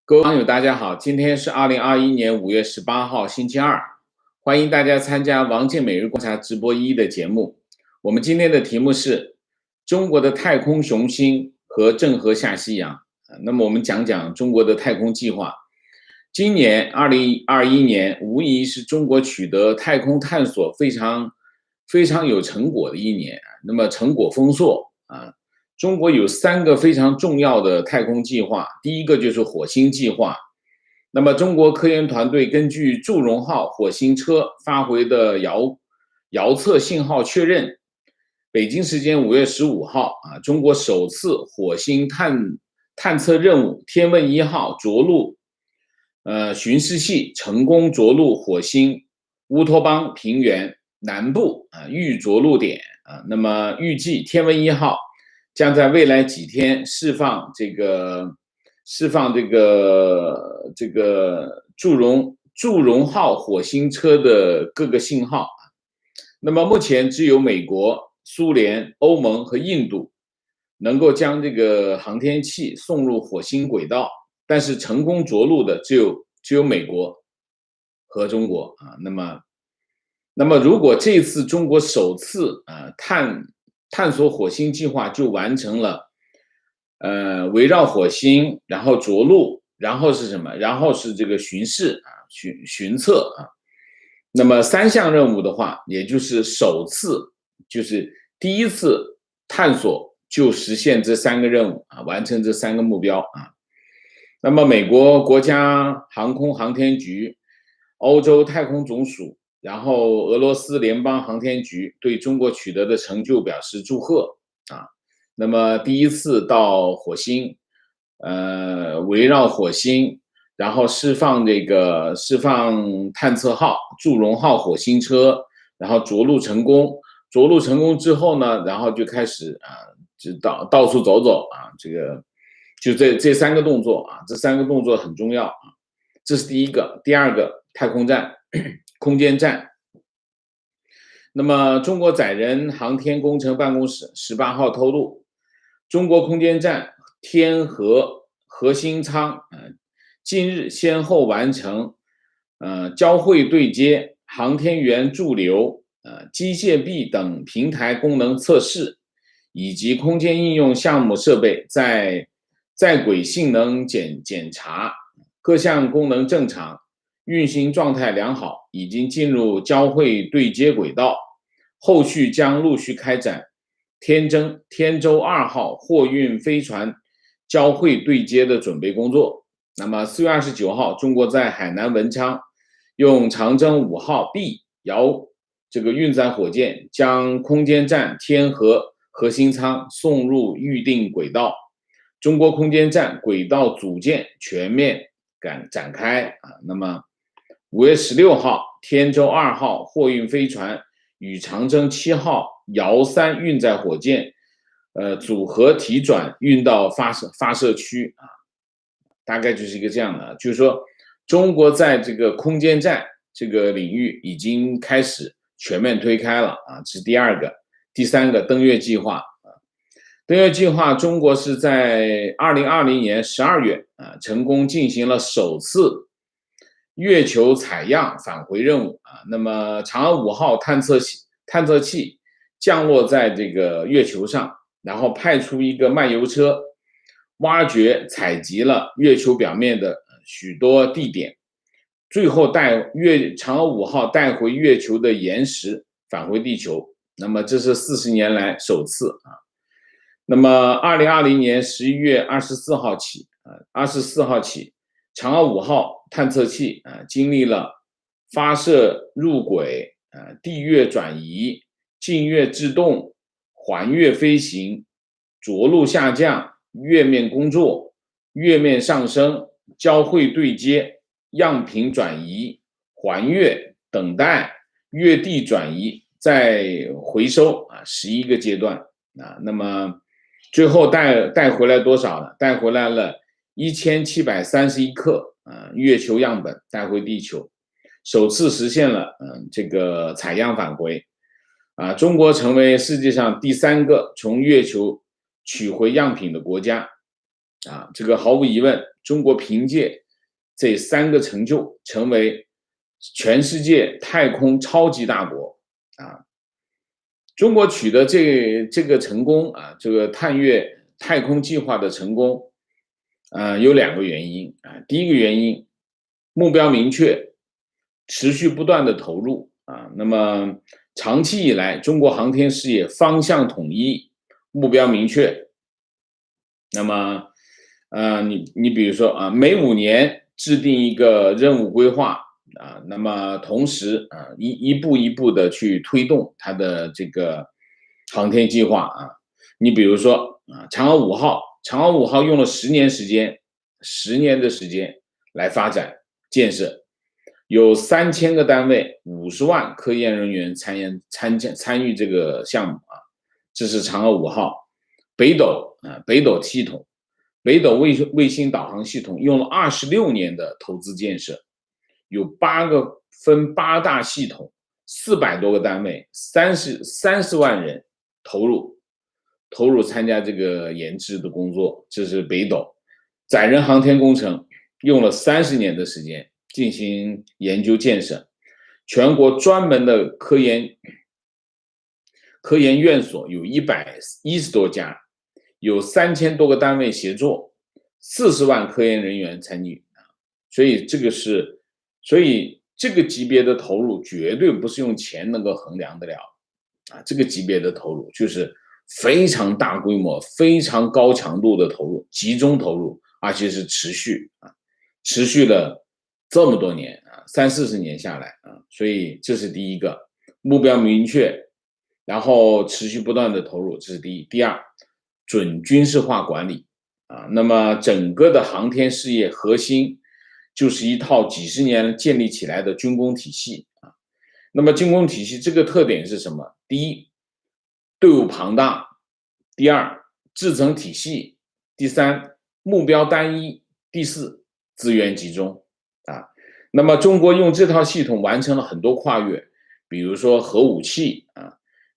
各位网友，大家好，今天是2021年5月18号，星期二，欢迎大家参加王健每日观察直播1的节目。我们今天的题目是中国的太空雄心和郑和下西洋。那么我们讲讲中国的太空计划。今年2021年无疑是中国取得太空探索非常有成果的一年，那么成果丰硕啊。中国有3个非常重要的太空计划，第一个就是火星计划。那么中国科研团队根据祝融号火星车发回的遥测信号确认，北京时间5月15号中国首次火星探测任务天问1号着陆巡视器成功着陆火星乌托邦平原南部预着陆点那么预计天问1号将在未来几天释放这个祝融号火星车的各个信号。那么目前只有美国、苏联、欧盟和印度能够将这个航天器送入火星轨道，但是成功着陆的只有美国和中国那么如果这次中国首次探索火星计划就完成了，围绕火星，然后着陆，然后是什么？然后是这个巡视巡测那么3项任务的话，也就是首次，就是第一次探索就实现这3个任务完成这3个目标那么美国国家航空航天局、欧洲太空总署，然后俄罗斯联邦航天局对中国取得的成就表示祝贺那么第一次到火星，围绕火星，然后释放探测号祝融号火星车，然后着陆成功之后呢，然后就开始就到处走走这个就这3个动作这3个动作很重要这是第一个。第二个，太空站空间站。那么中国载人航天工程办公室18号透露，中国空间站天和核心舱近日先后完成交会对接、航天员驻留、机械臂等平台功能测试，以及空间应用项目设备在轨性能检查，各项功能正常，运行状态良好，已经进入交会对接轨道，后续将陆续开展天舟2号货运飞船交会对接的准备工作。那么4月29号，中国在海南文昌用长征5号 B 运载火箭将空间站天和核心舱送入预定轨道，中国空间站轨道组建全面展开那么5月16号，天舟2号货运飞船与长征7号遥3运载火箭组合体转运到发射区大概就是一个这样的，就是说中国在这个空间站这个领域已经开始全面推开了这是第二个。第3个，登月计划登月计划，中国是在2020年12月成功进行了首次月球采样返回任务那么嫦娥5号探测器降落在这个月球上，然后派出一个漫游车挖掘采集了月球表面的许多地点，最后嫦娥5号带回月球的岩石返回地球，那么这是40年来首次那么2020年11月24号起嫦娥5号探测器经历了发射入轨地月转移、近月制动、环月飞行、着陆下降、月面工作、月面上升、交会对接、样品转移、环月、等待、月地转移、再回收11个阶段那么最后带回来多少呢？带回来了1731克月球样本带回地球，首次实现了这个采样返回中国成为世界上第3个从月球取回样品的国家。这个毫无疑问，中国凭借这3个成就，成为全世界太空超级大国啊。中国取得这个成功这个探月太空计划的成功，有2个原因第一个原因，目标明确，持续不断的投入那么长期以来，中国航天事业方向统一，目标明确。那么，你比如说每5年制定一个任务规划那么同时一步一步的去推动它的这个航天计划你比如说嫦娥5号，嫦娥5号用了10年时间，10年的时间来发展建设，有3000个单位，50万科研人员参与这个项目这是嫦娥5号。北斗系统，北斗卫星导航系统用了26年的投资建设，有分8大系统，400多个单位，30万人投入参加这个研制的工作，这是北斗。载人航天工程用了30年的时间进行研究建设，全国专门的科研院所有110多家，有3000多个单位协作，40万科研人员参与所以这个级别的投入绝对不是用钱能够衡量得了这个级别的投入就是非常大规模、非常高强度的投入，集中投入，而且是持续了这么多年30-40年下来所以这是第一个，目标明确，然后持续不断的投入，这是第一。第二，准军事化管理那么整个的航天事业核心就是一套几十年建立起来的军工体系那么军工体系这个特点是什么？第一，队伍庞大；第二，制程体系；第三，目标单一；第四，资源集中那么中国用这套系统完成了很多跨越，比如说核武器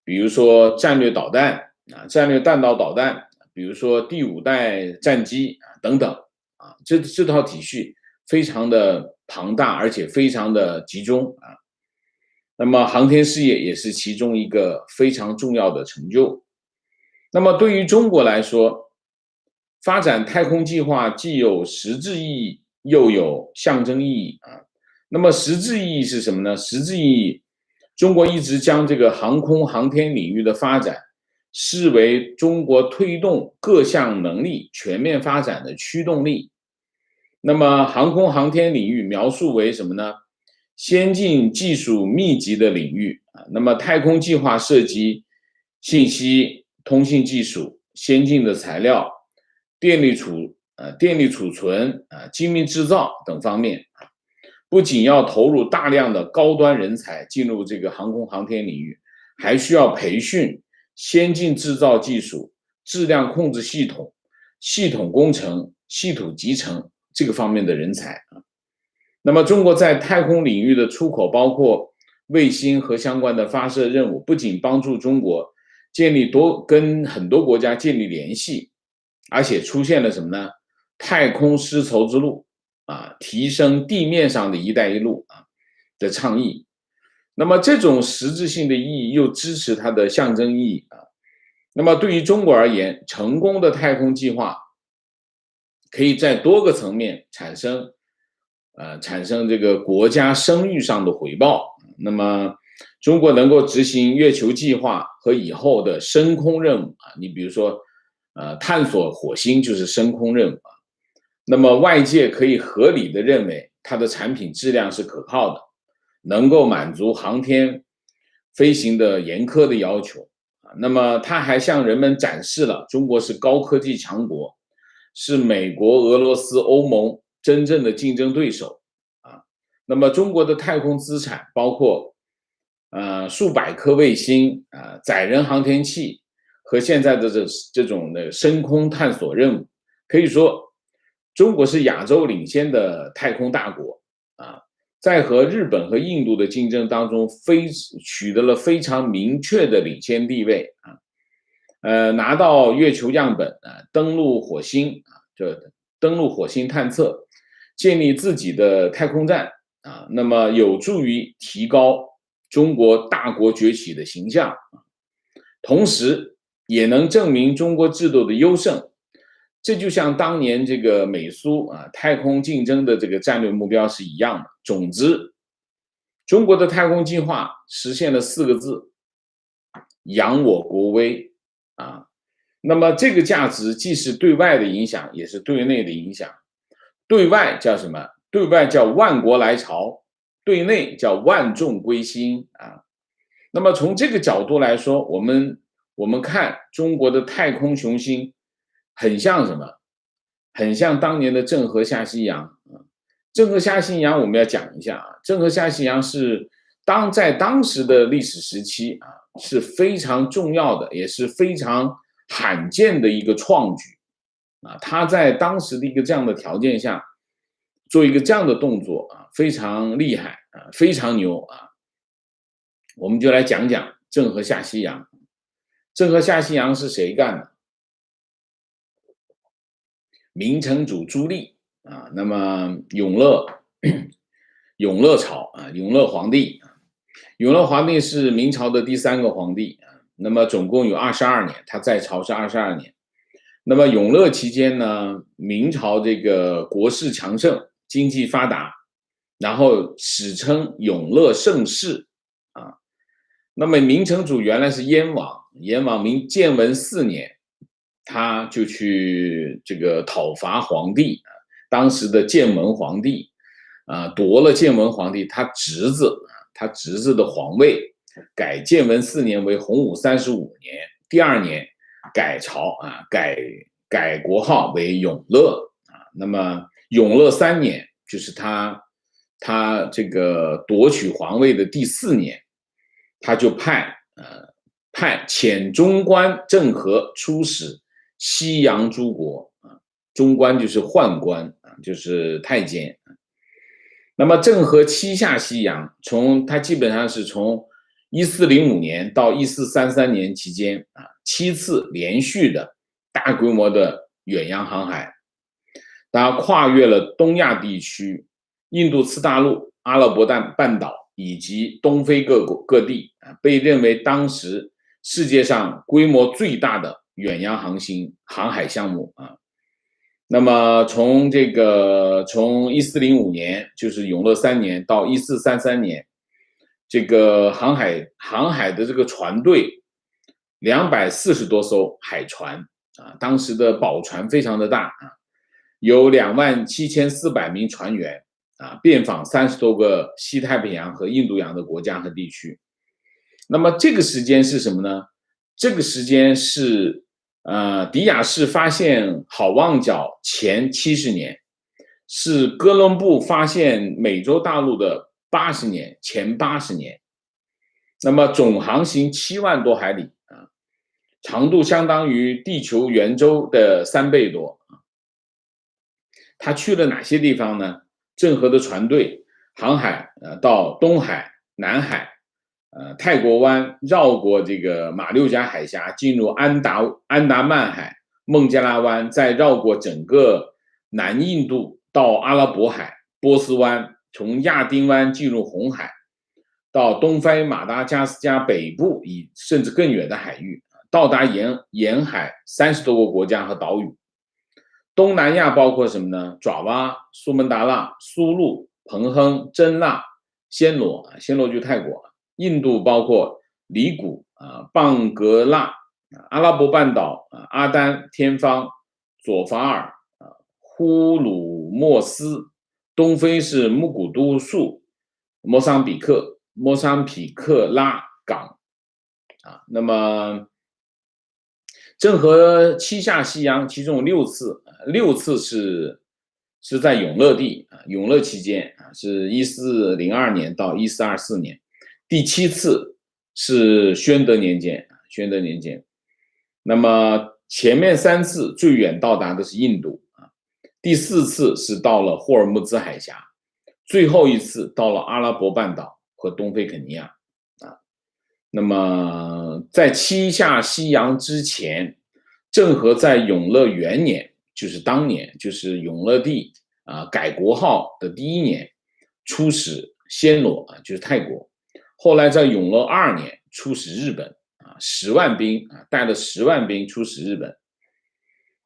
比如说战略导弹战略弹道导弹，比如说第5代战机等等这套体系非常的庞大，而且非常的集中那么航天事业也是其中一个非常重要的成就。那么对于中国来说，发展太空计划既有实质意义，又有象征意义那么实质意义是什么呢？实质意义，中国一直将这个航空航天领域的发展视为中国推动各项能力全面发展的驱动力。那么航空航天领域描述为什么呢？先进技术密集的领域那么太空计划涉及信息通信技术、先进的材料、电力储存精密制造等方面不仅要投入大量的高端人才进入这个航空航天领域，还需要培训先进制造技术、质量控制系统、系统工程、系统集成这个方面的人才那么中国在太空领域的出口，包括卫星和相关的发射任务，不仅帮助中国跟很多国家建立联系，而且出现了什么呢？太空丝绸之路提升地面上的一带一路的倡议。那么这种实质性的意义又支持它的象征意义那么对于中国而言，成功的太空计划可以在多个层面产生这个国家声誉上的回报。那么中国能够执行月球计划和以后的深空任务你比如说探索火星就是深空任务那么外界可以合理的认为它的产品质量是可靠的，能够满足航天飞行的严苛的要求那么它还向人们展示了中国是高科技强国，是美国、俄罗斯、欧盟真正的竞争对手那么中国的太空资产包括数百颗卫星载人航天器和现在的这种的深空探索任务，可以说中国是亚洲领先的太空大国在和日本和印度的竞争当中取得了非常明确的领先地位拿到月球样本登陆火星这登陆火星探测，建立自己的太空站啊，那么有助于提高中国大国崛起的形象，同时也能证明中国制度的优胜。这就像当年这个美苏太空竞争的这个战略目标是一样的。总之，中国的太空计划实现了4个字：扬我国威啊。那么这个价值既是对外的影响，也是对内的影响。对外叫什么？对外叫万国来朝，对内叫万众归心啊。那么从这个角度来说，我们看中国的太空雄心，很像什么？很像当年的郑和下西洋啊。郑和下西洋我们要讲一下啊，郑和下西洋是在当时的历史时期啊，是非常重要的，也是非常罕见的一个创举啊。他在当时的一个这样的条件下，做一个这样的动作啊，非常厉害啊，非常牛啊。我们就来讲讲郑和下西洋。郑和下西洋是谁干的？明成祖朱棣啊，那么永乐朝啊，永乐皇帝啊，永乐皇帝是明朝的第3个皇帝啊，那么总共有22年，他在朝是22年。那么永乐期间呢，明朝这个国势强盛，经济发达，然后史称永乐盛世啊。那么明成祖原来是燕王，建文4年，他就去这个讨伐皇帝，当时的建文皇帝夺了建文皇帝他侄子的皇位，改建文4年为洪武35年，第2年改朝改国号为永乐啊。那么永乐3年，就是他这个夺取皇位的第4年，他就派遣中官郑和出使西洋诸国啊。中官就是宦官啊，就是太监。那么郑和7下西洋，他基本上是从1405年到1433年期间啊，7次连续的大规模的远洋航海，他跨越了东亚地区、印度次大陆、阿拉伯半岛以及东非各地啊，被认为当时世界上规模最大的远洋航海项目啊。那么从1405年，就是永乐3年到1433年，这个航海的这个船队240多艘海船啊，当时的宝船非常的大啊，有27400名船员啊，遍访30多个西太平洋和印度洋的国家和地区。那么这个时间是什么呢？这个时间是迪亚士发现好望角前70年，是哥伦布发现美洲大陆的前80年。那么总航行7万多海里啊，长度相当于地球圆周的3倍多啊。他去了哪些地方呢？郑和的船队航海到东海、南海、泰国湾，绕过这个马六甲海峡，进入安达曼海、孟加拉湾，再绕过整个南印度到阿拉伯海、波斯湾，从亚丁湾进入红海，到东非、马达加斯加北部甚至更远的海域，到达沿海30多个国家和岛屿。东南亚包括什么呢？爪哇、苏门答腊、苏禄、彭亨、真腊、暹罗就泰国。印度包括里古邦格拉、阿拉伯半岛阿丹、天方、佐法尔、呼鲁莫斯。东非是穆古都数、莫桑比克拉港啊。那么郑和7下西洋，其中有6次是在永乐帝永乐期间是1402年到1424年，第7次是宣德年间。那么前面3次最远到达的是印度第4次是到了霍尔木兹海峡，最后一次到了阿拉伯半岛和东非肯尼亚那么在7下西洋之前，郑和在永乐元年，就是当年就是永乐帝改国号的第1年出使暹罗就是泰国，后来在永乐2年出使日本10万兵带了10万兵出使日本。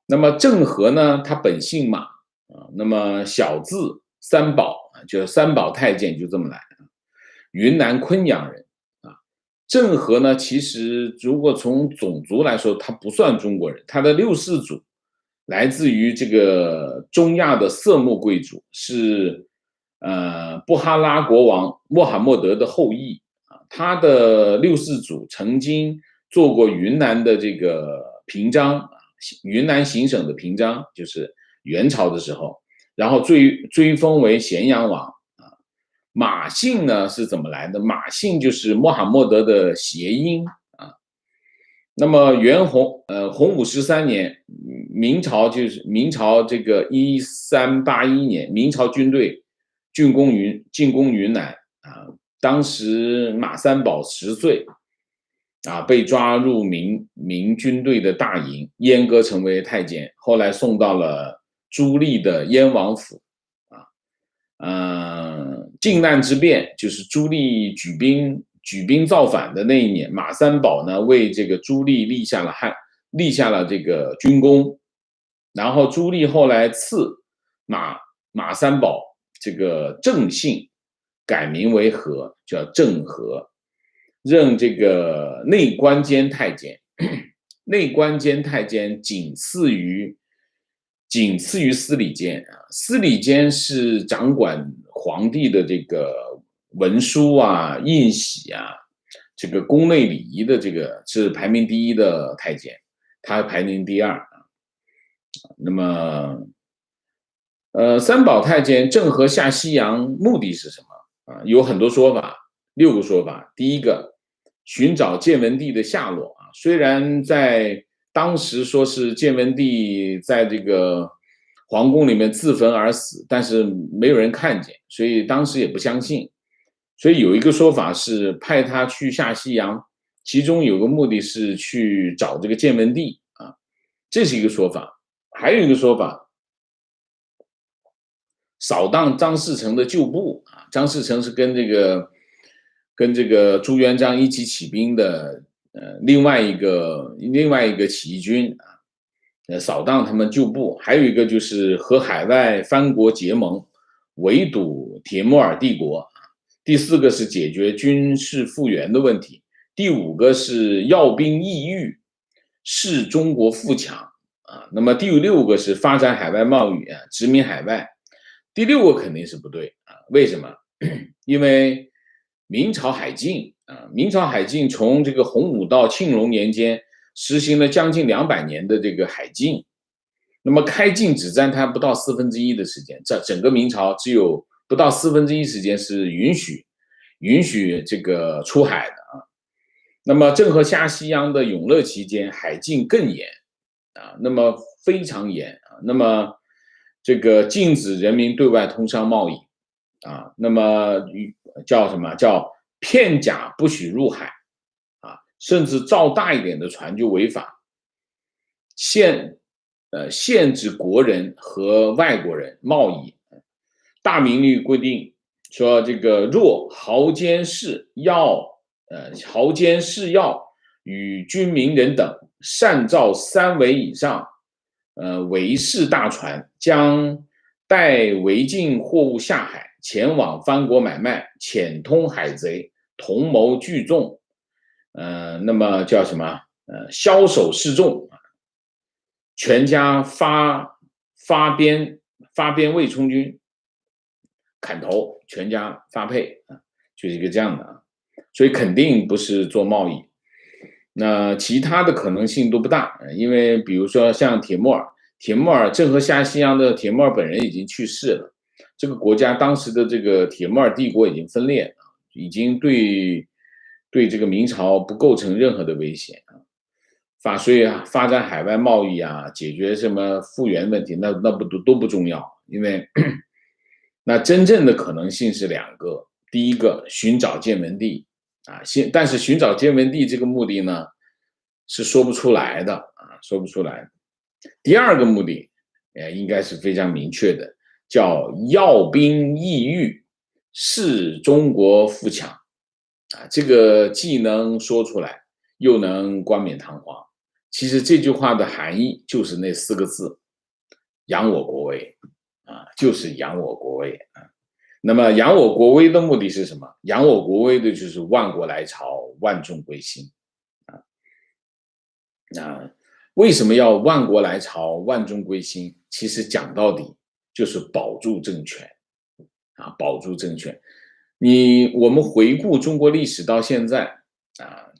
那么郑和呢，他本姓马那么小字三宝就是三宝太监，就这么来云南昆阳人郑和呢，其实如果从种族来说，他不算中国人，他的6世祖来自于这个中亚的色目贵族，是布哈拉国王穆罕默德的后裔他的6世祖曾经做过云南的这个平章，云南行省的平章，就是元朝的时候，然后追封为咸阳王。马姓呢是怎么来的？马姓就是穆罕默德的谐音那么洪武13年，明朝这个1381年，明朝军队进攻云南当时马三宝10岁被抓入明军队的大营，阉割成为太监，后来送到了朱棣的燕王府靖难之变就是朱棣举兵造反的那一年，马三宝呢为这个朱棣立下了这个军功，然后朱棣后来赐马三宝这个正姓，改名为和，叫郑和，任这个内官监太监。内官监太监仅次于司礼监司礼监是掌管皇帝的这个文书印玺这个宫内礼仪的，这个是排名第1的太监，他排名第2那么三宝太监郑和下西洋目的是什么有很多说法，6个说法。第一个，寻找建文帝的下落虽然在当时说是建文帝在这个皇宫里面自焚而死，但是没有人看见，所以当时也不相信。所以有一个说法是派他去下西洋，其中有个目的是去找这个建文帝这是一个说法。还有一个说法，扫荡张士诚的旧部张士诚是跟这个朱元璋一起起兵的另外一个起义军扫荡他们旧部。还有一个就是和海外藩国结盟，围堵铁木尔帝国。第4个是解决军事复员的问题。第5个是要兵抑郁，使中国富强那么第6个是发展海外贸易殖民海外。第6个肯定是不对为什么？因为明朝海禁从这个洪武到庆隆年间实行了将近200年的这个海禁，那么开禁只占它不到1/4的时间，整个明朝只有不到1/4时间是允许这个出海的那么郑和下西洋的永乐期间，海禁更严那么非常严那么这个禁止人民对外通商贸易那么叫什么？叫片甲不许入海甚至造大一点的船就违法，限制国人和外国人贸易。大明律规定说，这个若豪监士要与军民人等擅造3桅以上违誓大船，将带违禁货物下海，前往藩国买卖，潜通海贼，同谋聚众那么叫什么枭首示众，全家发鞭为充军，砍头，全家发配就是一个这样的所以肯定不是做贸易。那其他的可能性都不大，因为比如说像铁木尔郑和下西洋的铁木尔本人已经去世了，这个国家当时的这个铁木尔帝国已经分裂了，已经对这个明朝不构成任何的威胁所以发展海外贸易解决什么复员问题，那都不重要，因为那真正的可能性是2个，第一个寻找建文帝但是寻找建文帝这个目的呢是说不出来的。第2个目的应该是非常明确的，叫要兵抑郁，视中国富强这个既能说出来，又能冠冕堂皇。其实这句话的含义就是那4个字：扬我国威就是扬我国威那么扬我国威的目的是什么？扬我国威的就是万国来朝，万众归心为什么要万国来朝，万众归心？其实讲到底就是保住政权保住政权。我们回顾中国历史到现在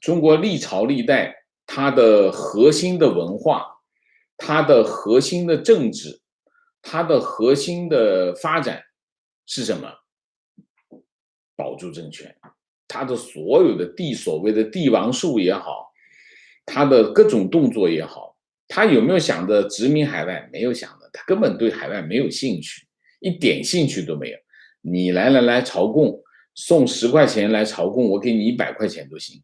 中国历朝历代它的核心的文化，它的核心的政治，它的核心的发展是什么？保住政权。它的所有的所谓的帝王术也好，它的各种动作也好，他有没有想着殖民海外？没有想的，他根本对海外没有兴趣，一点兴趣都没有。你来朝贡，送10块钱来朝贡，我给你100块钱都行。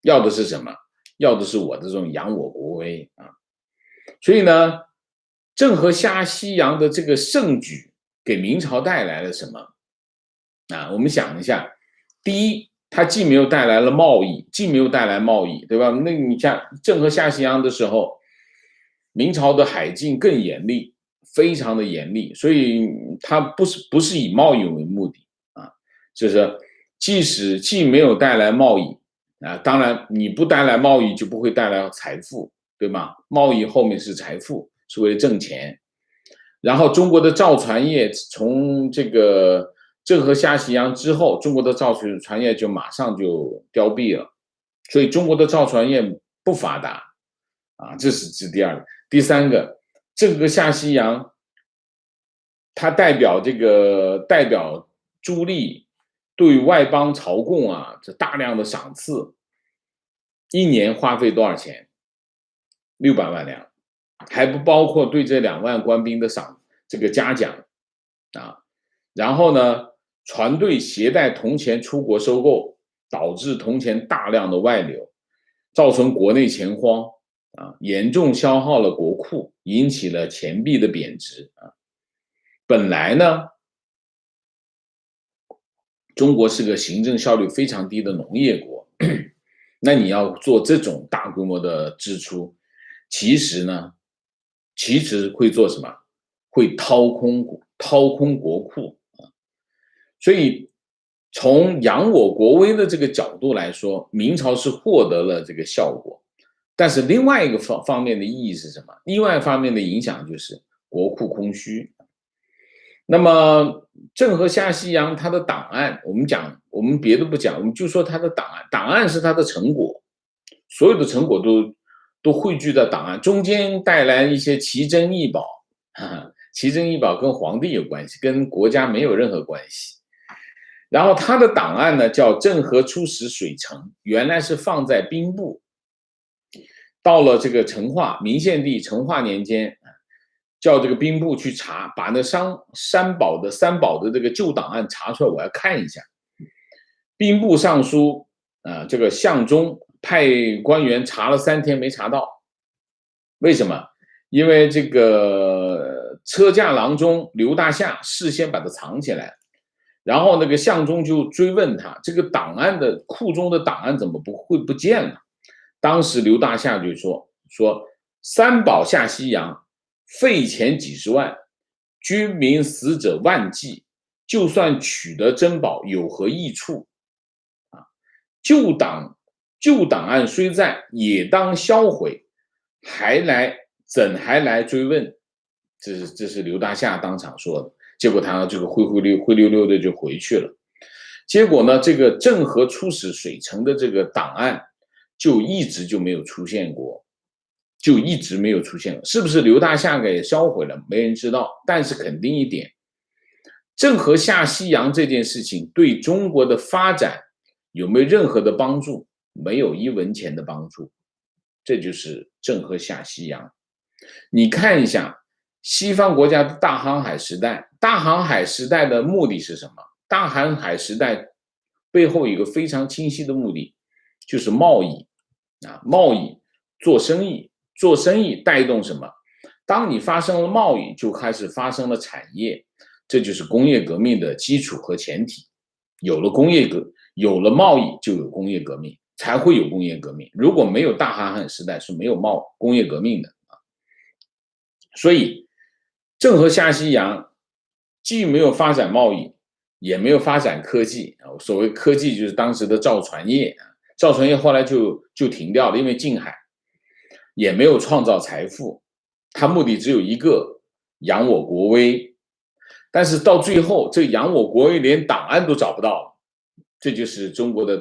要的是什么？要的是我的这种扬我国威所以呢，郑和下西洋的这个盛举给明朝带来了什么我们想一下，第一，它既没有带来了贸易，对吧？那你像郑和下西洋的时候，明朝的海禁更严厉，非常的严厉，所以它不是以贸易为目的就是既没有带来贸易当然你不带来贸易就不会带来财富，对吗？贸易后面是财富，是为了挣钱。然后中国的造船业从这个郑和下西洋之后，中国的造船业就马上就凋敝了，所以中国的造船业不发达这是第二个。第三个，郑和下西洋，它代表朱棣对外邦朝贡这大量的赏赐，一年花费多少钱？600万两，还不包括对这2万官兵的这个嘉奖然后呢，船队携带铜钱出国收购，导致铜钱大量的外流，造成国内钱荒严重消耗了国库，引起了钱币的贬值本来呢，中国是个行政效率非常低的农业国，那你要做这种大规模的支出，其实会做什么？会掏空国库所以从扬我国威的这个角度来说，明朝是获得了这个效果。但是另外一个方面的意义是什么？另外一方面的影响就是国库空虚。那么郑和下西洋它的档案，我们别的不讲，我们就说它的档案是它的成果，所有的成果都汇聚在档案中间，带来一些奇珍异宝奇珍异宝跟皇帝有关系，跟国家没有任何关系。然后它的档案呢叫郑和出使水城，原来是放在兵部，到了这个明献帝成化年间，叫这个兵部去查，把那三宝的这个旧档案查出来，我要看一下。兵部尚书这个向忠派官员查了3天没查到，为什么？因为这个车驾郎中刘大夏事先把它藏起来，然后那个向忠就追问他，这个档案的库中的档案怎么会不见了？当时刘大夏就说三宝下西洋，费钱几十万，军民死者万计，就算取得珍宝，有何益处旧档案虽在，也当销毁，怎还来追问？这是刘大夏当场说的。结果他这个灰溜溜的就回去了。结果呢，这个郑和出使水城的这个档案就一直没有出现过，是不是刘大夏给销毁了？没人知道。但是肯定一点，郑和下西洋这件事情对中国的发展有没有任何的帮助？没有1文钱的帮助。这就是郑和下西洋。你看一下西方国家的大航海时代，大航海时代的目的是什么？大航海时代背后有一个非常清晰的目的，就是贸易做生意带动什么？当你发生了贸易，就开始发生了产业，这就是工业革命的基础和前提。有了贸易，就有工业革命，才会有工业革命。如果没有大航海时代，是没有工业革命的。所以郑和下西洋既没有发展贸易，也没有发展科技。所谓科技就是当时的造船业，造船业后来就停掉了，因为禁海，也没有创造财富，他目的只有一个，扬我国威。但是到最后，这扬我国威连档案都找不到了，这就是中国的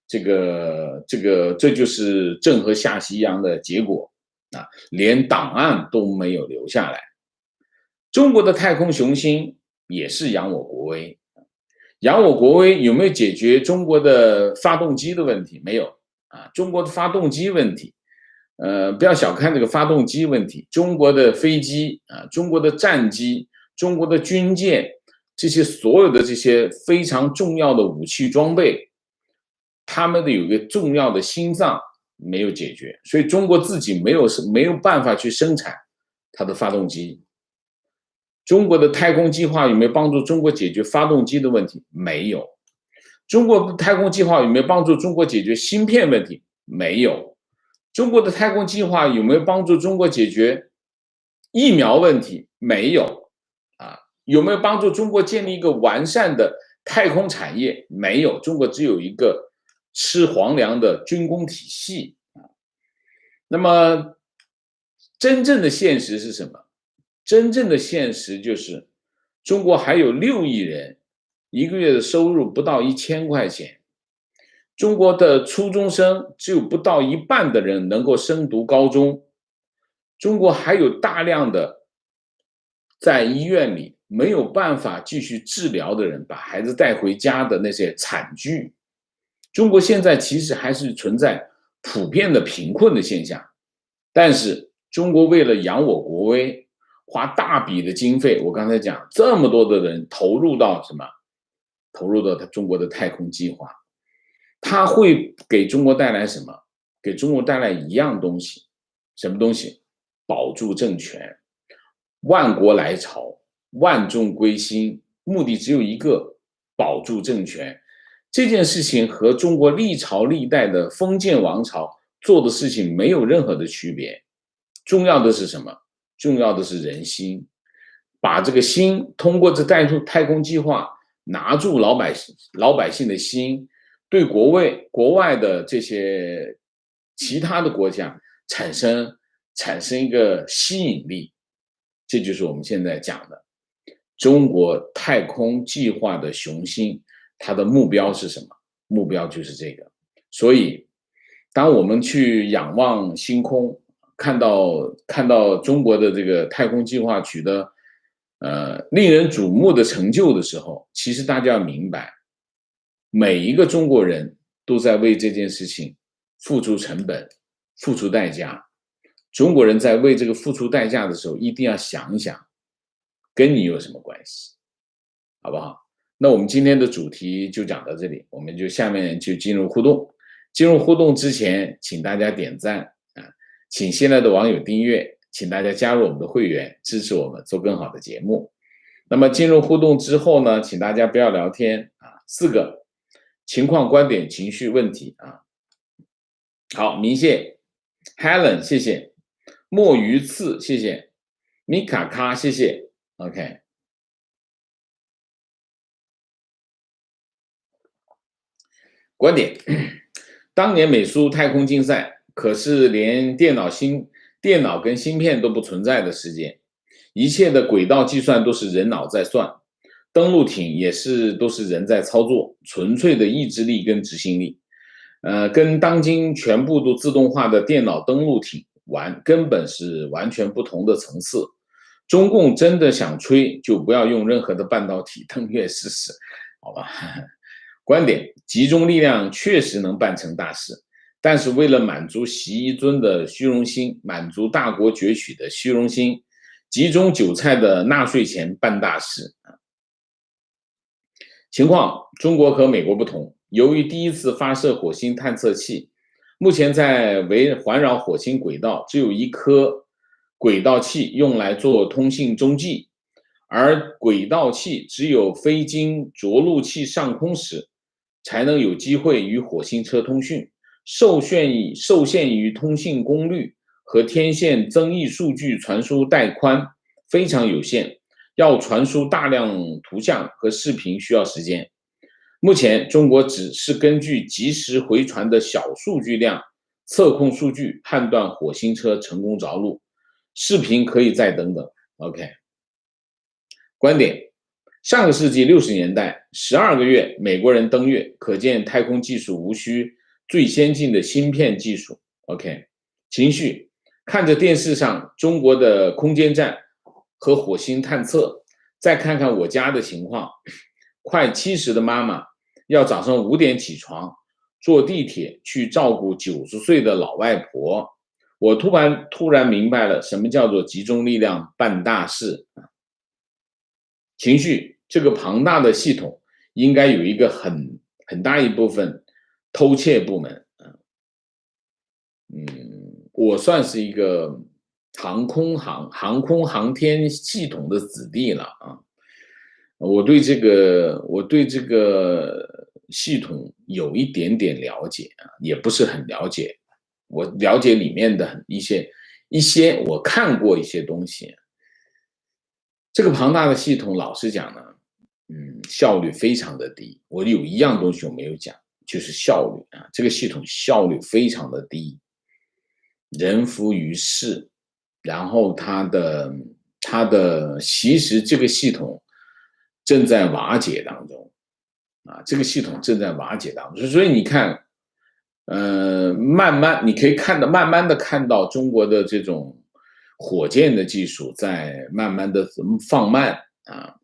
这就是郑和下西洋的结果啊，连档案都没有留下来。中国的太空雄心也是扬我国威，扬我国威有没有解决中国的发动机的问题？没有啊，中国的发动机问题，不要小看这个发动机问题，中国的飞机啊，中国的战机，中国的军舰，这些所有的这些非常重要的武器装备，他们的有一个重要的心脏没有解决，所以中国自己没有办法去生产它的发动机。中国的太空计划有没有帮助中国解决发动机的问题？没有。中国的太空计划有没有帮助中国解决芯片问题？没有。中国的太空计划有没有帮助中国解决疫苗问题？没有。有没有帮助中国建立一个完善的太空产业？没有。中国只有一个吃皇粮的军工体系。那么真正的现实是什么？真正的现实就是中国还有6亿人一个月的收入不到1000块钱，中国的初中生只有不到一半的人能够升读高中，中国还有大量的在医院里没有办法继续治疗的人，把孩子带回家的那些惨剧。中国现在其实还是存在普遍的贫困的现象，但是中国为了扬我国威，花大笔的经费，我刚才讲这么多的人投入到什么？投入到中国的太空计划，它会给中国带来什么？给中国带来一样东西，什么东西？保住政权，万国来朝，万众归心，目的只有一个，保住政权。这件事情和中国历朝历代的封建王朝做的事情没有任何的区别。重要的是什么？重要的是人心，把这个心通过这太空计划拿住老百姓的心，对国外的这些其他的国家产生一个吸引力。这就是我们现在讲的中国太空计划的雄心，它的目标是什么？目标就是这个。所以当我们去仰望星空，看到中国的这个太空计划取得令人瞩目的成就的时候，其实大家要明白，每一个中国人都在为这件事情付出成本，付出代价。中国人在为这个付出代价的时候，一定要想一想，跟你有什么关系，好不好？那我们今天的主题就讲到这里，我们就下面就进入互动。进入互动之前，请大家点赞请新来的网友订阅，请大家加入我们的会员，支持我们做更好的节目。那么进入互动之后呢，请大家不要聊天4个情况、观点、情绪、问题好，明谢 Helen 谢谢，墨鱼刺谢谢，米卡卡谢谢 OK。 观点，当年美苏太空竞赛可是连电脑跟芯片都不存在的时间，一切的轨道计算都是人脑在算，登陆艇也都是人在操作，纯粹的意志力跟执行力，跟当今全部都自动化的电脑登陆艇根本是完全不同的层次。中共真的想吹，就不要用任何的半导体登月试试，好吧？观点，集中力量确实能办成大事，但是为了满足习一尊的虚荣心，满足大国崛起的虚荣心，集中韭菜的纳税钱办大事。情况，中国和美国不同，由于第一次发射火星探测器，目前在环绕火星轨道只有一颗轨道器用来做通信中继，而轨道器只有飞经着陆器上空时，才能有机会与火星车通讯。受限于通信功率和天线增益数据传输带宽非常有限，要传输大量图像和视频需要时间。目前，中国只是根据即时回传的小数据量测控数据判断火星车成功着陆，视频可以再等等。OK， 观点：上个世纪60年代，12个月美国人登月，可见太空技术无需最先进的芯片技术。OK， 情绪：看着电视上中国的空间站和火星探测，再看看我家的情况，快70的妈妈要早上5点起床，坐地铁去照顾90岁的老外婆，我突然明白了什么叫做集中力量办大事。情绪：这个庞大的系统应该有一个很大一部分偷窃部门。我算是一个航空航天系统的子弟了啊。我对这个系统有一点点了解啊，也不是很了解。我了解里面的一些我看过一些东西。这个庞大的系统，老实讲呢，效率非常的低。我有一样东西我没有讲，就是效率啊，这个系统效率非常的低，人浮于事。然后其实这个系统正在瓦解当中啊，这个系统正在瓦解当中。所以你看，你可以慢慢的看到中国的这种火箭的技术在慢慢的放慢啊，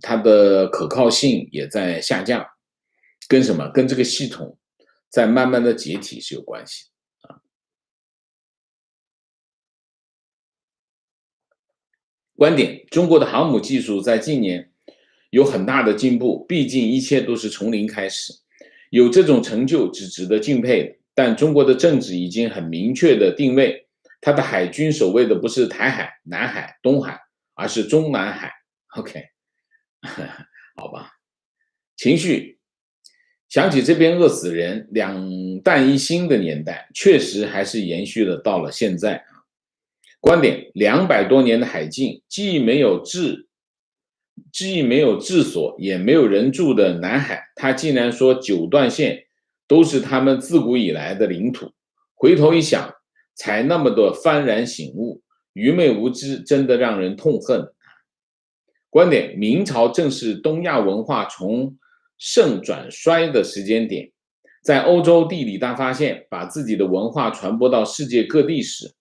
它的可靠性也在下降，跟什么？跟这个系统在慢慢的解体是有关系啊。观点：中国的航母技术在近年有很大的进步，毕竟一切都是从零开始，有这种成就是值得敬佩的。但中国的政治已经很明确的定位，它的海军守卫的不是台海、南海、东海，而是中南海。OK， 好吧。情绪：想起这边饿死人、两弹一星的年代，确实还是延续了到了现在。观点：200多年的海境，既没有治所，也没有人住的南海，他竟然说9段线都是他们自古以来的领土。回头一想，才那么多幡然醒悟，愚昧无知，真的让人痛恨。观点：明朝正是东亚文化从盛转衰的时间点，在欧洲地理大发现，把自己的文化传播到世界各地时，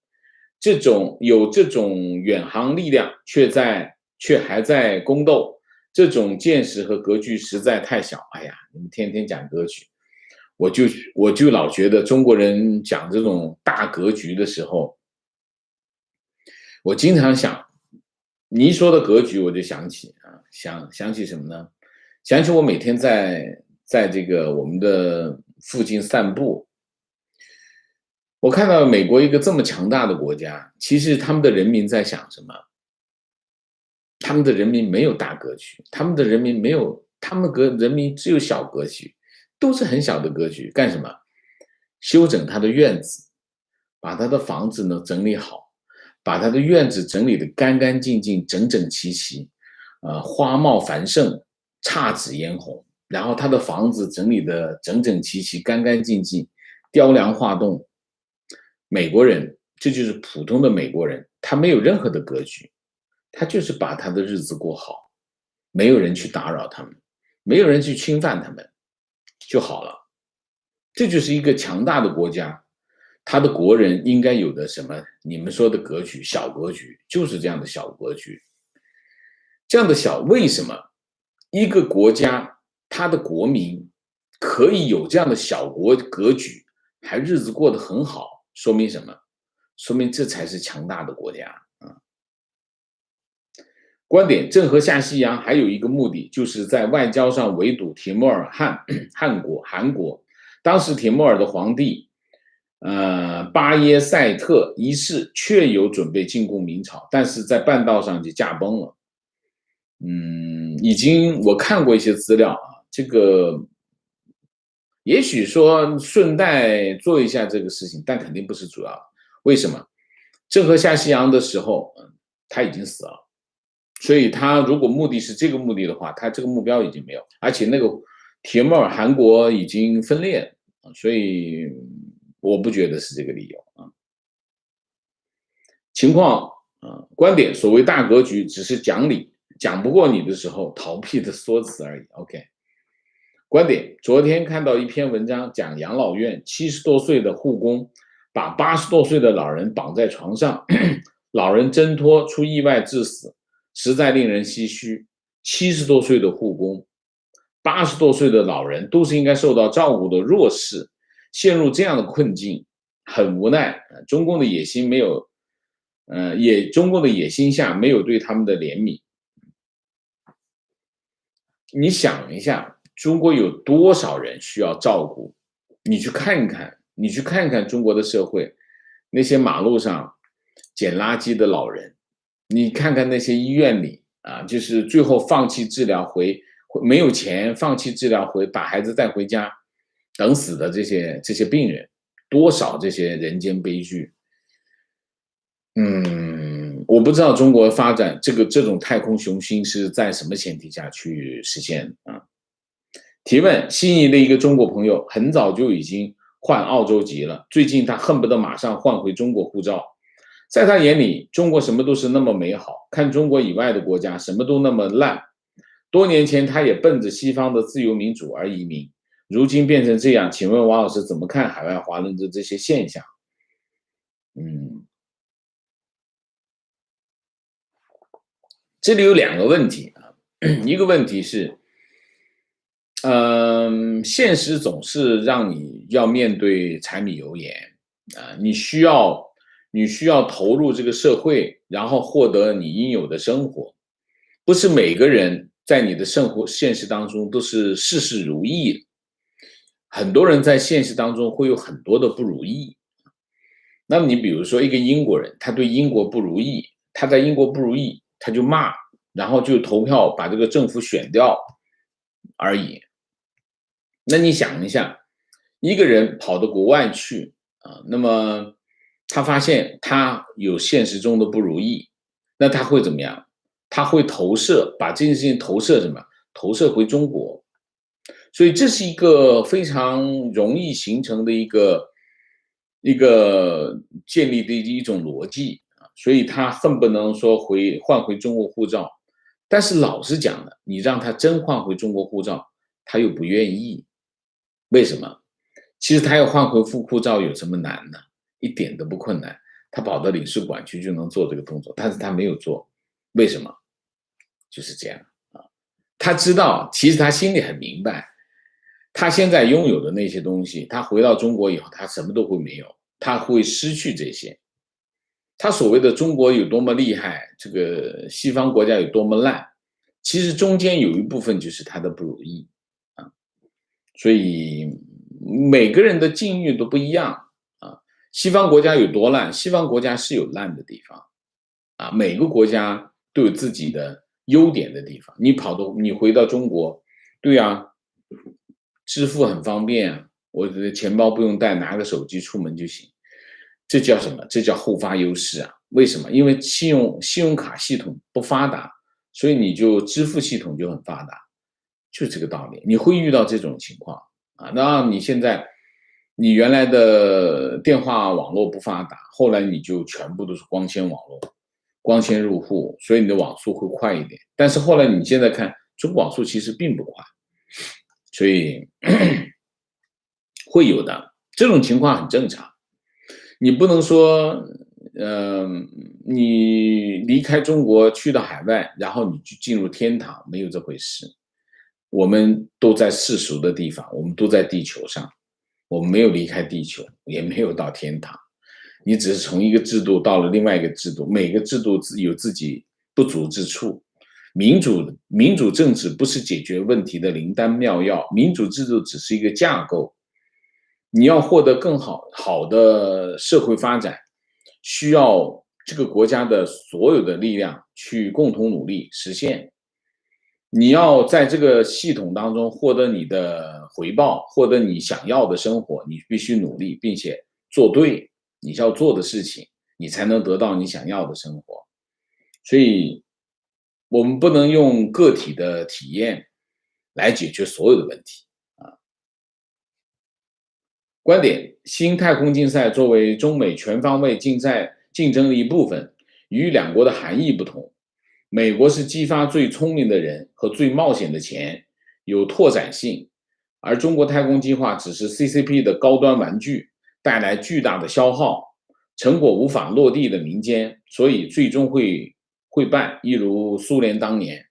有这种远航力量，却还在宫斗，这种见识和格局实在太小。哎呀，你们天天讲格局，我就老觉得中国人讲这种大格局的时候，我经常想，你一说的格局，我就想起想起什么呢？想起我每天在这个我们的附近散步，我看到美国一个这么强大的国家，其实他们的人民在想什么？他们的人民没有大格局，他们的人民只有小格局，都是很小的格局。干什么？修整他的院子，把他的房子呢整理好，把他的院子整理得干干净净、整整齐齐，花茂繁盛，姹紫嫣红。然后他的房子整理得整整齐齐、干干净净，雕梁画栋。美国人，这就是普通的美国人，他没有任何的格局，他就是把他的日子过好，没有人去打扰他们，没有人去侵犯他们就好了。这就是一个强大的国家，他的国人应该有的什么你们说的格局，小格局，就是这样的小格局。这样的小，为什么一个国家他的国民可以有这样的小格局，还日子过得很好？说明什么？说明这才是强大的国家啊！观点：郑和下西洋还有一个目的，就是在外交上围堵铁木尔汗国。当时铁木尔的皇帝，巴耶赛特一世确有准备进攻明朝，但是在半道上就驾崩了。我看过一些资料啊，这个也许说顺带做一下这个事情，但肯定不是主要。为什么？郑和下西洋的时候，他已经死了，所以他如果目的是这个目的的话，他这个目标已经没有，而且那个铁木尔汗国已经分裂了，所以我不觉得是这个理由啊。情况观点，所谓大格局只是讲理，讲不过你的时候逃避的说辞而已。OK， 观点，昨天看到一篇文章讲养老院70多岁的护工把80多岁的老人绑在床上，老人挣脱出意外致死，实在令人唏嘘。70多岁的护工，80多岁的老人都是应该受到照顾的弱势，陷入这样的困境，很无奈。中共的野心没有，中共的野心下没有对他们的怜悯。你想一下，中国有多少人需要照顾？你去看看中国的社会，那些马路上捡垃圾的老人，你看看那些医院里啊，就是最后放弃治疗没有钱放弃治疗把孩子带回家等死的这些病人，多少这些人间悲剧。我不知道中国发展这种太空雄心是在什么前提下去实现啊？提问：心仪的一个中国朋友很早就已经换澳洲籍了，最近他恨不得马上换回中国护照。在他眼里，中国什么都是那么美好，看中国以外的国家什么都那么烂。多年前他也奔着西方的自由民主而移民，如今变成这样，请问王老师怎么看海外华人的这些现象？这里有2个问题啊，一个问题是，现实总是让你要面对柴米油盐啊，你需要投入这个社会，然后获得你应有的生活，不是每个人在你的现实当中都是事事如意，很多人在现实当中会有很多的不如意。那么你比如说一个英国人，他对英国不如意，他在英国不如意，他就骂，然后就投票把这个政府选掉而已。那你想一下，一个人跑到国外去啊，那么他发现他有现实中的不如意，那他会怎么样？他会把这件事情投射什么？投射回中国。所以这是一个非常容易形成的一个建立的一种逻辑啊，所以他恨不能说换回中国护照，但是老实讲的，你让他真换回中国护照，他又不愿意。为什么？其实他要换回护照有什么难呢？一点都不困难，他跑到领事馆去就能做这个动作，但是他没有做，为什么？就是这样啊。他知道，其实他心里很明白，他现在拥有的那些东西，他回到中国以后，他什么都会没有，他会失去这些。他所谓的中国有多么厉害，这个西方国家有多么烂，其实中间有一部分就是他的不如意啊。所以每个人的境遇都不一样啊。西方国家有多烂？西方国家是有烂的地方啊，每个国家都有自己的优点的地方。你回到中国，对啊，支付很方便啊，我的钱包不用带，拿个手机出门就行。这叫什么？这叫后发优势啊！为什么？因为信用卡系统不发达，所以你就支付系统就很发达，就这个道理。你会遇到这种情况啊？那你现在你原来的电话网络不发达，后来你就全部都是光纤网络，光纤入户，所以你的网速会快一点。但是后来你现在看，中国网速其实并不快，所以会有的这种情况很正常。你不能说，你离开中国去到海外，然后你就进入天堂，没有这回事。我们都在世俗的地方，我们都在地球上，我们没有离开地球，也没有到天堂。你只是从一个制度到了另外一个制度，每个制度有自己不足之处。民主政治不是解决问题的灵丹妙药，民主制度只是一个架构。你要获得更好的社会发展，需要这个国家的所有的力量去共同努力实现。你要在这个系统当中获得你的回报，获得你想要的生活，你必须努力，并且做对你要做的事情，你才能得到你想要的生活。所以，我们不能用个体的体验来解决所有的问题。观点：新太空竞赛作为中美全方位竞争的一部分，与两国的含义不同。美国是激发最聪明的人和最冒险的钱，有拓展性，而中国太空计划只是 CCP 的高端玩具，带来巨大的消耗，成果无法落地的民间，所以最终会办，一如苏联当年。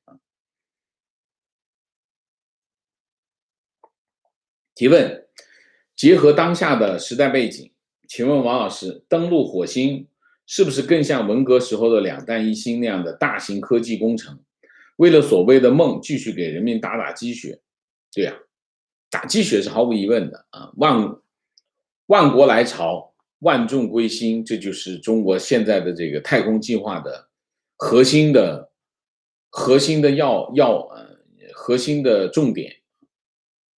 提问：结合当下的时代背景，请问王老师，登陆火星是不是更像文革时候的两弹一星那样的大型科技工程？为了所谓的梦，继续给人民打鸡血？对呀，打鸡血是毫无疑问的啊！万国来朝，万众归心，这就是中国现在的这个太空计划的核心的核心的重点。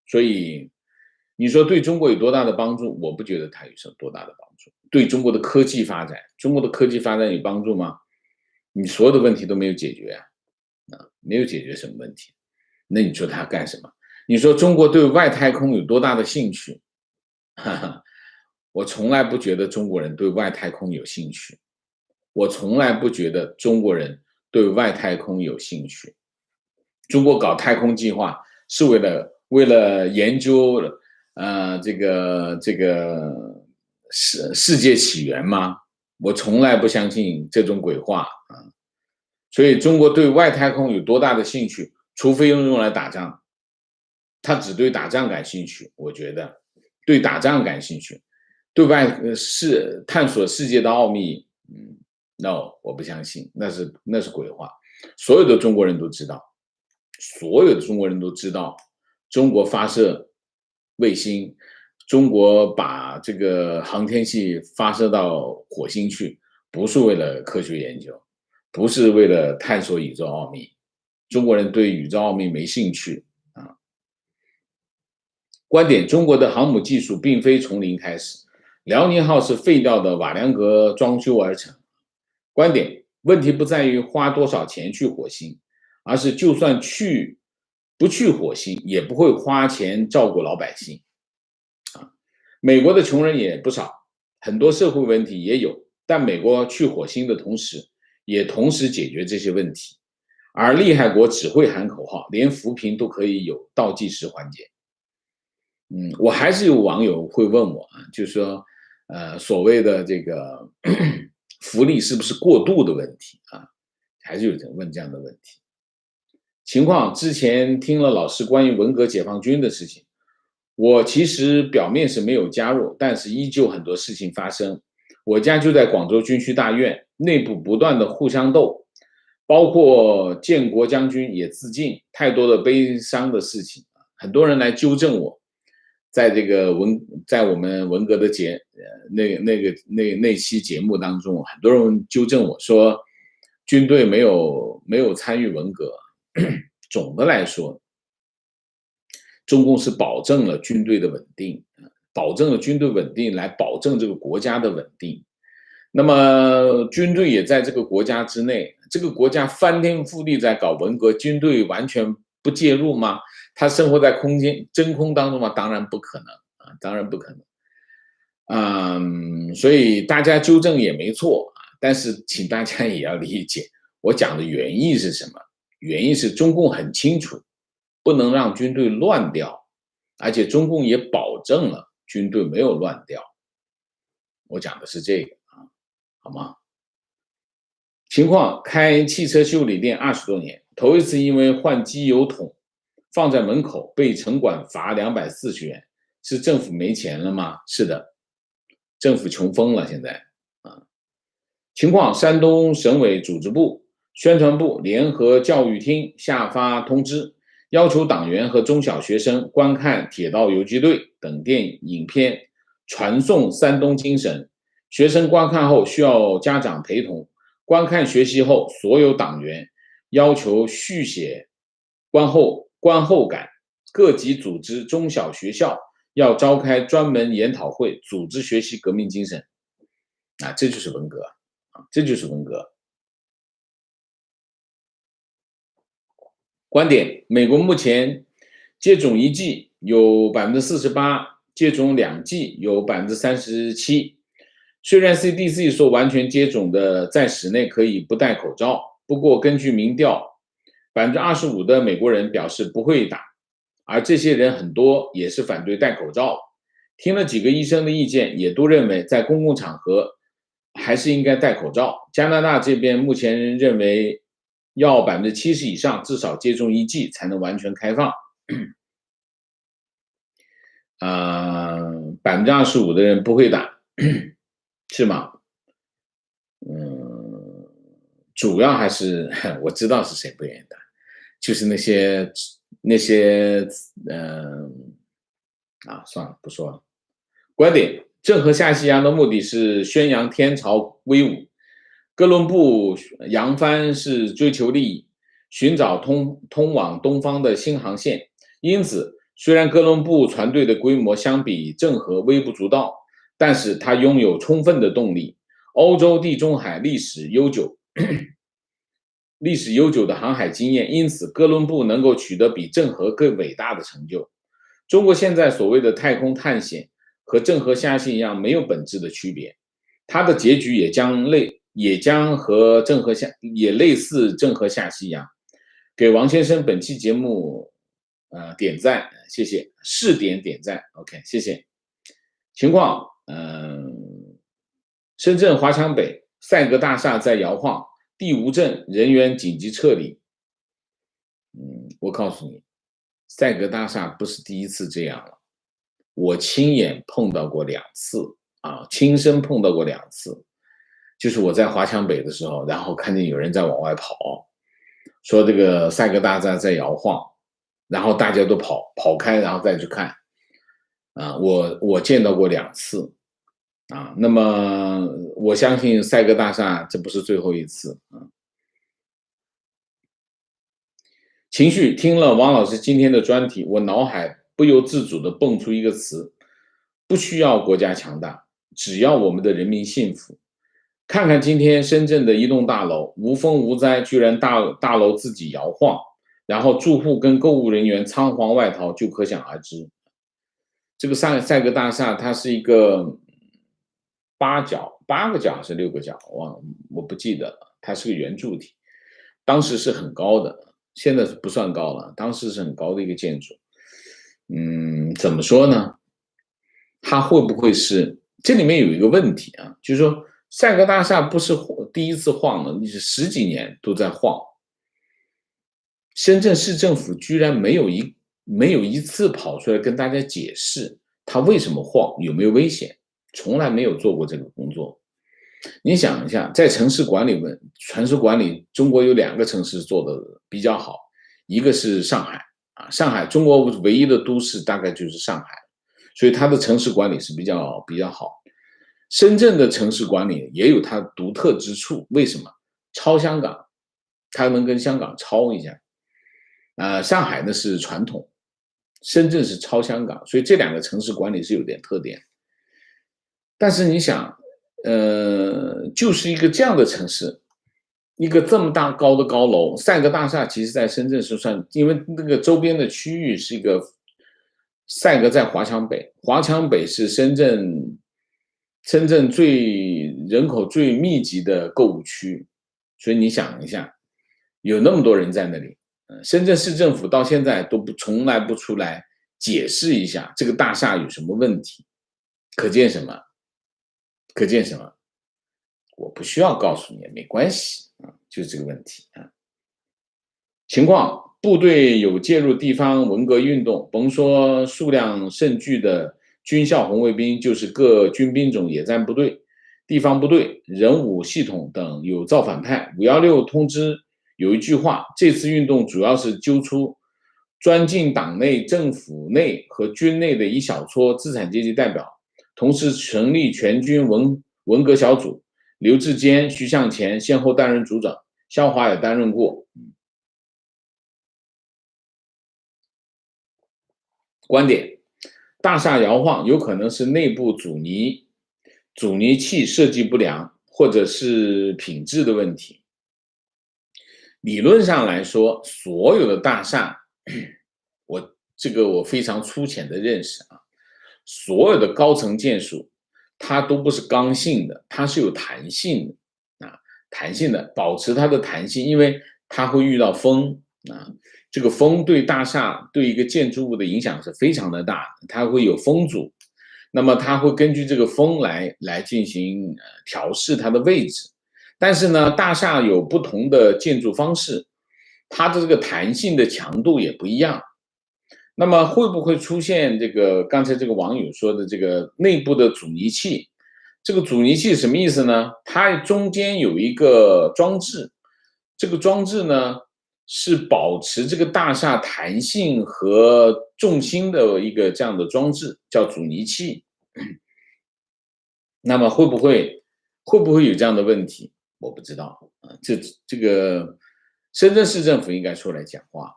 所以你说对中国有多大的帮助？我不觉得它有多大的帮助。对中国的科技发展，中国的科技发展有帮助吗？你所有的问题都没有解决啊，没有解决什么问题。那你说它干什么？你说中国对外太空有多大的兴趣？我从来不觉得中国人对外太空有兴趣，我从来不觉得中国人对外太空有兴趣。中国搞太空计划是为了研究这个世界起源吗？我从来不相信这种鬼话啊！所以中国对外太空有多大的兴趣？除非用来打仗，他只对打仗感兴趣。我觉得对打仗感兴趣，对外探索世界的奥秘，no， 我不相信，那是鬼话。所有的中国人都知道，中国发射卫星，中国把这个航天器发射到火星去，不是为了科学研究，不是为了探索宇宙奥秘。中国人对宇宙奥秘没兴趣啊。观点：中国的航母技术并非从零开始，辽宁号是废掉的瓦良格装修而成。观点：问题不在于花多少钱去火星，而是就算不去火星，也不会花钱照顾老百姓。美国的穷人也不少，很多社会问题也有，但美国去火星的同时，也同时解决这些问题。而厉害国只会喊口号，连扶贫都可以有倒计时环节。我还是有网友会问我啊，就是说，所谓的这个福利是不是过度的问题啊？还是有人问这样的问题。情况之前听了老师关于文革解放军的事情，我其实表面是没有加入，但是依旧很多事情发生。我家就在广州军区大院，内部不断的互相斗，包括建国将军也自尽，太多的悲伤的事情，很多人来纠正我。在我们文革的那期节目当中，很多人纠正我说，军队没有参与文革。总的来说，中共是保证了军队的稳定，保证了军队稳定，来保证这个国家的稳定。那么军队也在这个国家之内，这个国家翻天覆地在搞文革，军队完全不介入吗？他生活在真空当中吗？当然不可能啊，当然不可能。所以大家纠正也没错，但是请大家也要理解我讲的原意是什么。原因是中共很清楚，不能让军队乱掉，而且中共也保证了军队没有乱掉。我讲的是这个啊，好吗？情况：开汽车修理店20多年，头一次因为换机油桶放在门口被城管罚240元，是政府没钱了吗？是的，政府穷疯了现在啊。情况：山东省委组织部、宣传部联合教育厅下发通知，要求党员和中小学生观看《铁道游击队》等电影片传颂山东精神。学生观看后需要家长陪同。观看学习后，所有党员要求续写观后感。各级组织、中小学校要召开专门研讨会，组织学习革命精神。这就是文革这就是文革。观点：美国目前接种1剂有48%，接种2剂有37%。虽然 CDC 说完全接种的在室内可以不戴口罩，不过根据民调，25%的美国人表示不会打，而这些人很多也是反对戴口罩。听了几个医生的意见，也都认为在公共场合还是应该戴口罩。加拿大这边目前认为要70%以上，至少接种1剂才能完全开放。25%的人不会打，是吗？主要还是我知道是谁不愿意打，就是那些算了，不说了。观点：郑和下西洋的目的是宣扬天朝威武，哥伦布扬帆是追求利益，寻找通往东方的新航线。因此，虽然哥伦布船队的规模相比郑和微不足道，但是他拥有充分的动力。欧洲地中海历史悠久的航海经验，因此哥伦布能够取得比郑和更伟大的成就。中国现在所谓的太空探险和郑和下西洋没有本质的区别，它的结局也类似郑和下西洋。给王先生本期节目点赞，谢谢，试点赞 ，OK， 谢谢。情况，深圳华强北赛格大厦在摇晃，地无震，人员紧急撤离。我告诉你，赛格大厦不是第一次这样了，我亲眼碰到过2次亲身碰到过2次，就是我在华强北的时候，然后看见有人在往外跑，说这个赛格大厦在摇晃，然后大家都跑开，然后再去看。我见到过2次那么我相信赛格大厦这不是最后一次情绪：听了王老师今天的专题，我脑海不由自主地蹦出一个词：不需要国家强大，只要我们的人民幸福。看看今天深圳的一栋大楼，无风无灾，居然大楼自己摇晃，然后住户跟购物人员仓皇外逃，就可想而知。这个赛格大厦它是一个8个角还是6个角，我不记得了，它是个圆柱体，当时是很高的，现在不算高了，当时是很高的一个建筑。怎么说呢？它会不会是这里面有一个问题就是说赛格大厦不是第一次晃了，你是10几年都在晃。深圳市政府居然没有一次跑出来跟大家解释它为什么晃，有没有危险，从来没有做过这个工作。你想一下，在城市管理中国有2个城市做的比较好，一个是上海上海中国唯一的都市大概就是上海，所以它的城市管理是比较好。深圳的城市管理也有它独特之处，为什么？抄香港，它能跟香港抄一下。上海呢是传统，深圳是抄香港，所以这2个城市管理是有点特点。但是你想，就是一个这样的城市，一个这么大高的高楼，赛格大厦其实在深圳是算，因为那个周边的区域是一个赛格在华强北，华强北是深圳人口最密集的购物区，所以你想一下，有那么多人在那里，深圳市政府到现在都从来不出来解释一下这个大厦有什么问题，可见什么？我不需要告诉你，没关系就是这个问题情况：部队有介入地方文革运动，甭说数量甚巨的军校红卫兵，就是各军兵种野战部队、地方部队、人武系统等有造反派。516通知有一句话：这次运动主要是揪出专进党内、政府内和军内的一小撮资产阶级代表，同时成立全军文革小组，刘志坚、徐向前先后担任组长，肖华也担任过。观点：大厦摇晃有可能是内部阻尼器设计不良，或者是品质的问题。理论上来说，所有的大厦，我非常粗浅的认识啊，所有的高层建筑，它都不是刚性的，它是有弹性的啊，弹性的，保持它的弹性，因为它会遇到风啊，这个风对大厦对一个建筑物的影响是非常的大，它会有风阻，那么它会根据这个风来进行调试它的位置。但是呢，大厦有不同的建筑方式，它的这个弹性的强度也不一样。那么会不会出现这个刚才这个网友说的这个内部的阻尼器？这个阻尼器什么意思呢？它中间有一个装置，这个装置呢是保持这个大厦弹性和重心的一个这样的装置，叫阻尼器。那么会不会有这样的问题？我不知道啊，这个深圳市政府应该出来讲话。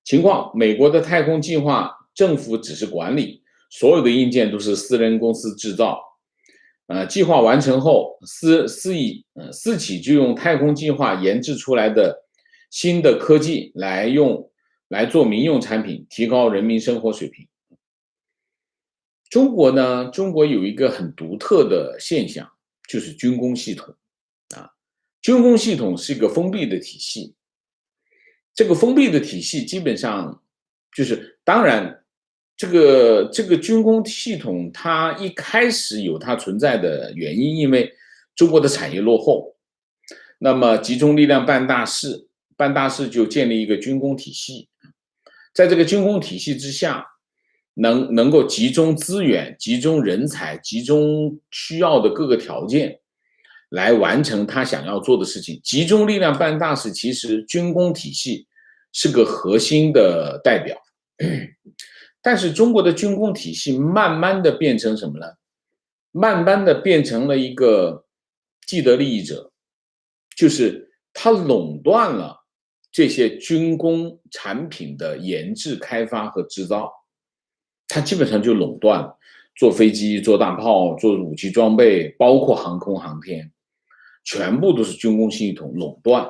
情况：美国的太空计划，政府只是管理，所有的硬件都是私人公司制造。计划完成后，私企就用太空计划研制出来的新的科技来做民用产品，提高人民生活水平。中国呢，中国有一个很独特的现象，就是军工系统啊，军工系统是一个封闭的体系。这个封闭的体系基本上就是，当然，这个军工系统它一开始有它存在的原因，因为中国的产业落后，那么集中力量办大事，办大事就建立一个军工体系，在这个军工体系之下，能够集中资源、集中人才、集中需要的各个条件，来完成他想要做的事情。集中力量办大事，其实军工体系是个核心的代表。但是中国的军工体系慢慢的变成什么呢？慢慢的变成了一个既得利益者，就是它垄断了这些军工产品的研制、开发和制造，它基本上就垄断了。做飞机、做大炮、做武器装备，包括航空航天，全部都是军工系统垄断。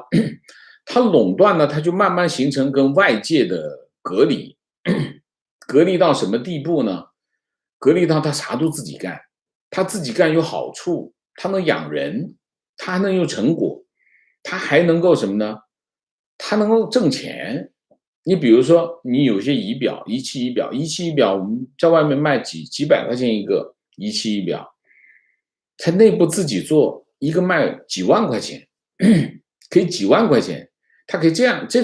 它垄断呢，它就慢慢形成跟外界的隔离，隔离到什么地步呢？隔离到他啥都自己干，他自己干有好处，他能养人，他还能有成果，他还能够什么呢？他能够挣钱。你比如说，你有些仪表、仪器仪表、仪器仪表，我们在外面卖几百块钱一个仪器仪表，他内部自己做一个卖几万块钱，可以几万块钱，他可以这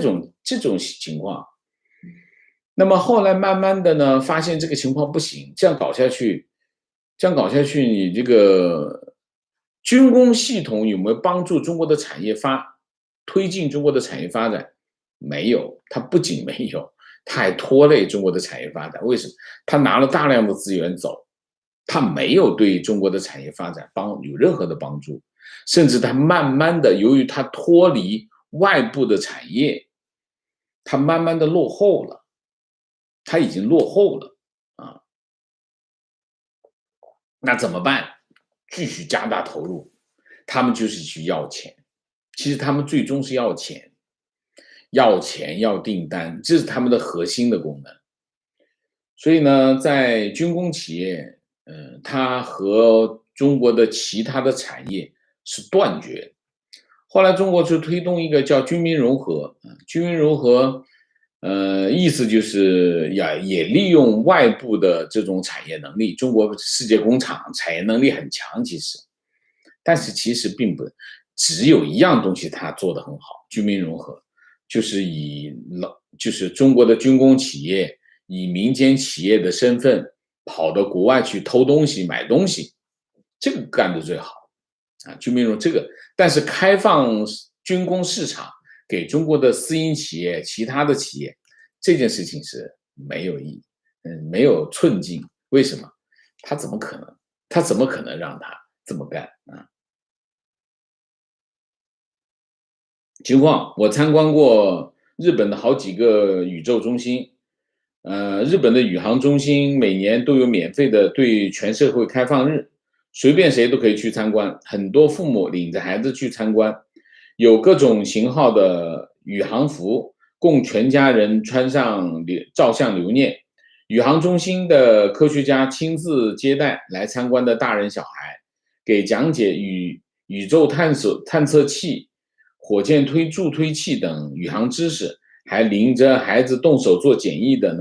种情况。那么后来慢慢的呢，发现这个情况不行，这样搞下去，你这个军工系统有没有帮助中国的产业推进中国的产业发展？没有，它不仅没有，它还拖累中国的产业发展。为什么？它拿了大量的资源走，它没有对中国的产业发展有任何的帮助，甚至它慢慢的，由于它脱离外部的产业，它慢慢的落后了。它已经落后了啊，那怎么办？继续加大投入，他们就是去要钱。其实他们最终是要钱，要订单，这是他们的核心的功能。所以呢，在军工企业，它和中国的其他的产业是断绝。后来中国就推动一个叫军民融合，军民融合。意思就是也利用外部的这种产业能力，中国世界工厂产业能力很强，但是其实并不只有一样东西它做得很好，军民融合，就是就是中国的军工企业以民间企业的身份跑到国外去偷东西、买东西，这个干得最好啊，军民融这个，但是开放军工市场。给中国的私营企业、其他的企业，这件事情是没有寸进。为什么？他怎么可能？他怎么可能让他这么干啊？情况，我参观过日本的好几个宇宙中心，日本的宇航中心每年都有免费的对全社会开放日，随便谁都可以去参观。很多父母领着孩子去参观，有各种型号的宇航服，供全家人穿上照相留念。宇航中心的科学家亲自接待来参观的大人小孩，给讲解宇宙探测器、火箭助推器等宇航知识，还领着孩子动手做简易的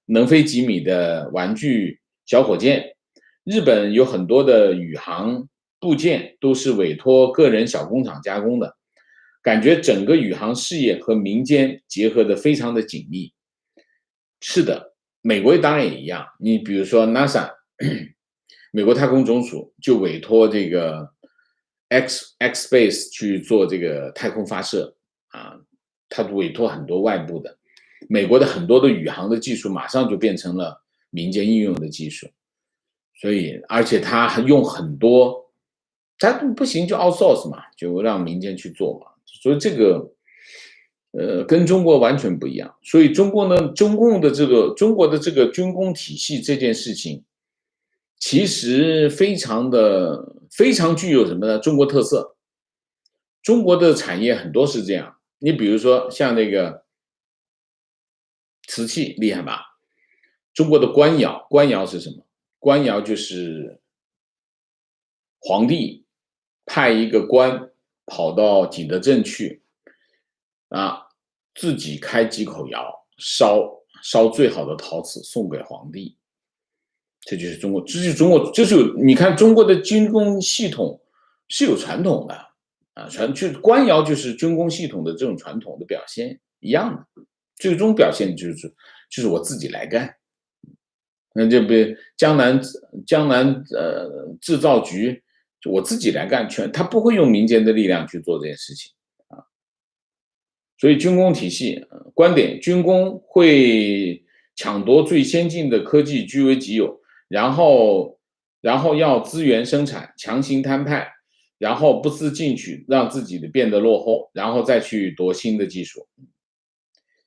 能飞几米的玩具小火箭。日本有很多的宇航部件都是委托个人小工厂加工的，感觉整个宇航事业和民间结合的非常的紧密。是的，美国当然也一样，你比如说 NASA 美国太空总署就委托这个 X Space 去做这个太空发射啊，它委托很多外部的，美国的很多的宇航的技术马上就变成了民间应用的技术，所以而且它还用很多，它不行就 outsource 嘛，就让民间去做嘛，所以这个跟中国完全不一样。所以中国呢，中国的这个军工体系这件事情，其实非常具有什么呢？中国特色。中国的产业很多是这样，你比如说像那个瓷器厉害吧？中国的官窑，官窑是什么？官窑就是皇帝派一个官跑到景德镇去，啊，自己开几口窑，烧最好的陶瓷送给皇帝。这就是中国，你看中国的军工系统是有传统的啊，官窑就是军工系统的这种传统的表现一样的，最终表现就是我自己来干。那这不江南制造局，就我自己来干，他不会用民间的力量去做这件事情啊。所以军工体系观点，军工会抢夺最先进的科技据为己有，然后要资源生产，强行摊派，然后不思进取，让自己的变得落后，然后再去夺新的技术。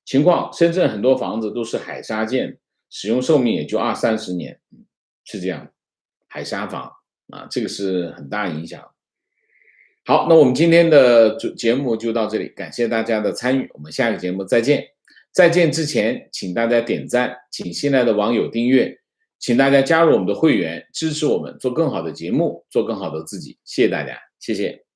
情况，深圳很多房子都是海沙建，使用寿命也就20-30年，是这样。海沙房啊，这个是很大影响。好，那我们今天的节目就到这里，感谢大家的参与，我们下个节目再见。再见之前，请大家点赞，请新来的网友订阅，请大家加入我们的会员，支持我们做更好的节目，做更好的自己。谢谢大家，谢谢。